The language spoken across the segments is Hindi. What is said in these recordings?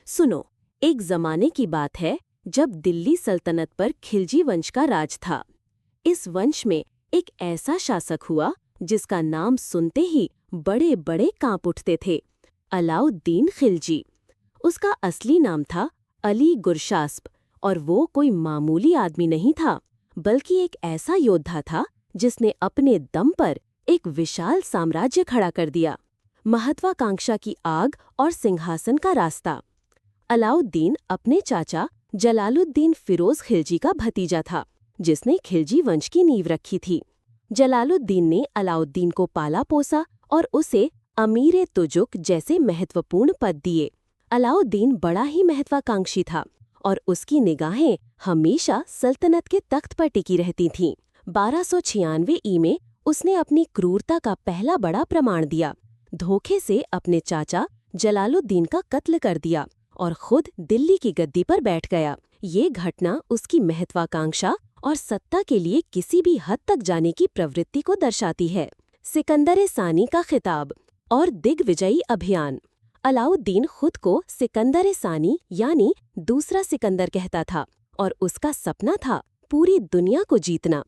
सुनो, एक जमाने की बात है जब दिल्ली सल्तनत पर खिलजी वंश का राज था। इस वंश में एक ऐसा शासक हुआ जिसका नाम सुनते ही बड़े बड़े कांप उठते थे। अलाउद्दीन खिलजी। उसका असली नाम था अली गुरशास्प और वो कोई मामूली आदमी नहीं था, बल्कि एक ऐसा योद्धा था जिसने अपने दम पर एक विशाल साम्राज्य खड़ा कर दिया। महत्वाकांक्षा की आग और सिंहासन का रास्ता। अलाउद्दीन अपने चाचा जलालुद्दीन फिरोज खिलजी का भतीजा था, जिसने खिलजी वंश की नींव रखी थी। जलालुद्दीन ने अलाउद्दीन को पाला पोसा और उसे अमीर तुजुक जैसे महत्वपूर्ण पद दिए। अलाउद्दीन बड़ा ही महत्वाकांक्षी था और उसकी निगाहें हमेशा सल्तनत के तख्त पर टिकी रहती थीं। 1296 ई में उसने अपनी क्रूरता का पहला बड़ा प्रमाण दिया। धोखे से अपने चाचा जलालुद्दीन का कत्ल कर दिया और खुद दिल्ली की गद्दी पर बैठ गया। ये घटना उसकी महत्वाकांक्षा और सत्ता के लिए किसी भी हद तक जाने की प्रवृत्ति को दर्शाती है। सिकंदर सानी का खिताब और दिग्विजयी अभियान। अलाउद्दीन खुद को सिकंदर सानी यानी दूसरा सिकंदर कहता था और उसका सपना था पूरी दुनिया को जीतना।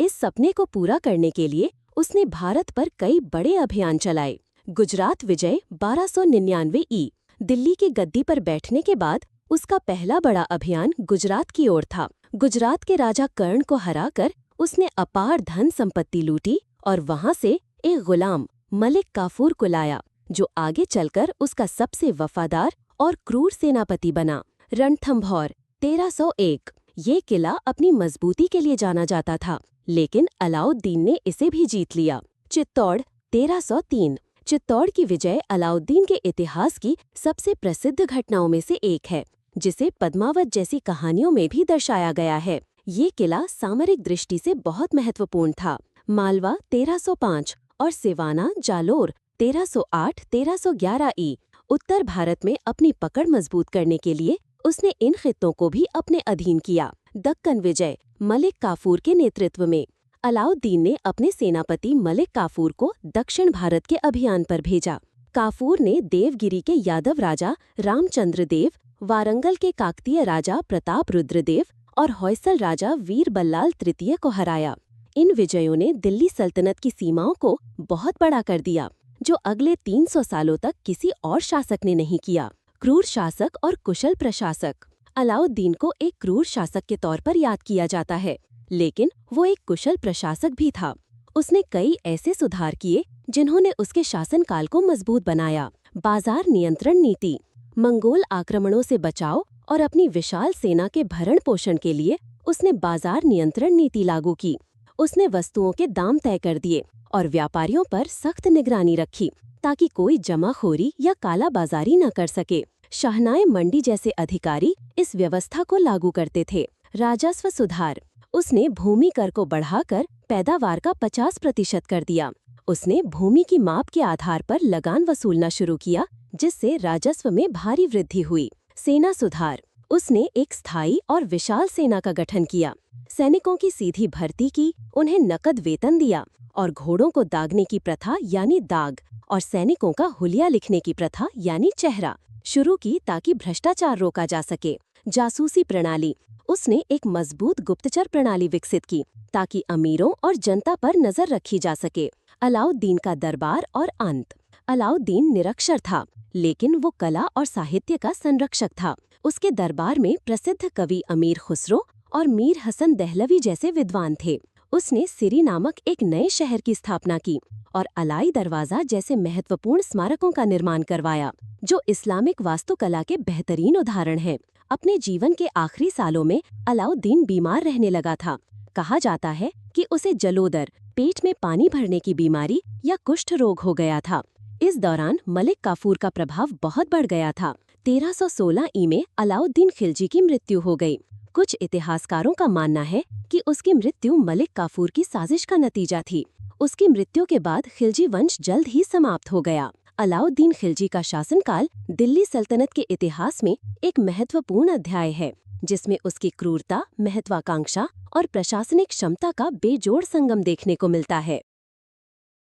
इस सपने को पूरा करने के लिए उसने भारत पर कई बड़े अभियान चलाए। गुजरात विजय 1299 ई। दिल्ली की गद्दी पर बैठने के बाद उसका पहला बड़ा अभियान गुजरात की ओर था। गुजरात के राजा कर्ण को हराकर उसने अपार धन संपत्ति लूटी और वहां से एक गुलाम मलिक काफूर को लाया, जो आगे चलकर उसका सबसे वफादार और क्रूर सेनापति बना। रणथंभौर 1301। ये किला अपनी मजबूती के लिए जाना जाता था, लेकिन अलाउद्दीन ने इसे भी जीत लिया। चित्तौड़ 1303। चित्तौड़ की विजय अलाउद्दीन के इतिहास की सबसे प्रसिद्ध घटनाओं में से एक है, जिसे पद्मावत जैसी कहानियों में भी दर्शाया गया है। ये किला सामरिक दृष्टि से बहुत महत्वपूर्ण था। मालवा 1305 और सिवाना जालोर 1308-1311 ई। उत्तर भारत में अपनी पकड़ मजबूत करने के लिए उसने इन खित्तों को भी अपने अधीन किया। दक्कन विजय मलिक काफूर के नेतृत्व में। अलाउद्दीन ने अपने सेनापति मलिक काफूर को दक्षिण भारत के अभियान पर भेजा। काफूर ने देवगिरी के यादव राजा रामचंद्र देव, वारंगल के काकतीय राजा प्रताप रुद्र देव और होयसल राजा वीर बल्लाल तृतीय को हराया। इन विजयों ने दिल्ली सल्तनत की सीमाओं को बहुत बड़ा कर दिया, जो अगले 300 सालों तक किसी और शासक ने नहीं किया। क्रूर शासक और कुशल प्रशासक। अलाउद्दीन को एक क्रूर शासक के तौर पर याद किया जाता है, लेकिन वो एक कुशल प्रशासक भी था। उसने कई ऐसे सुधार किए जिन्होंने उसके शासनकाल को मजबूत बनाया। बाजार नियंत्रण नीति। मंगोल आक्रमणों से बचाव और अपनी विशाल सेना के भरण पोषण के लिए उसने बाजार नियंत्रण नीति लागू की। उसने वस्तुओं के दाम तय कर दिए और व्यापारियों पर सख्त निगरानी रखी, ताकि कोई जमाखोरी या काला बाजारी न कर सके। शाहनाए मंडी जैसे अधिकारी इस व्यवस्था को लागू करते थे। राजस्व सुधार। उसने भूमि कर को बढ़ाकर पैदावार का 50% कर दिया। उसने भूमि की माप के आधार पर लगान वसूलना शुरू किया, जिससे राजस्व में भारी वृद्धि हुई। सेना सुधार। उसने एक स्थायी और विशाल सेना का गठन किया। सैनिकों की सीधी भर्ती की, उन्हें नकद वेतन दिया और घोड़ों को दागने की प्रथा यानी दाग और सैनिकों का हुलिया लिखने की प्रथा यानी चेहरा शुरू की, ताकि भ्रष्टाचार रोका जा सके। जासूसी प्रणाली। उसने एक मजबूत गुप्तचर प्रणाली विकसित की, ताकि अमीरों और जनता पर नजर रखी जा सके। अलाउद्दीन का दरबार और अंत। अलाउद्दीन निरक्षर था, लेकिन वो कला और साहित्य का संरक्षक था। उसके दरबार में प्रसिद्ध कवि अमीर खुसरो और मीर हसन दहलवी जैसे विद्वान थे। उसने सिरी नामक एक नए शहर की स्थापना की और अलाई दरवाजा जैसे महत्वपूर्ण स्मारकों का निर्माण करवाया, जो इस्लामिक वास्तुकला के बेहतरीन उदाहरण हैं। अपने जीवन के आखिरी सालों में अलाउद्दीन बीमार रहने लगा था। कहा जाता है कि उसे जलोदर, पेट में पानी भरने की बीमारी या कुष्ठ रोग हो गया था। इस दौरान मलिक काफूर का प्रभाव बहुत बढ़ गया था। 1316 ई में अलाउद्दीन खिलजी की मृत्यु हो गई। कुछ इतिहासकारों का मानना है कि उसकी मृत्यु मलिक काफूर की साजिश का नतीजा थी। उसकी मृत्यु के बाद खिलजी वंश जल्द ही समाप्त हो गया। अलाउद्दीन खिलजी का शासनकाल दिल्ली सल्तनत के इतिहास में एक महत्वपूर्ण अध्याय है, जिसमें उसकी क्रूरता, महत्वाकांक्षा और प्रशासनिक क्षमता का बेजोड़ संगम देखने को मिलता है।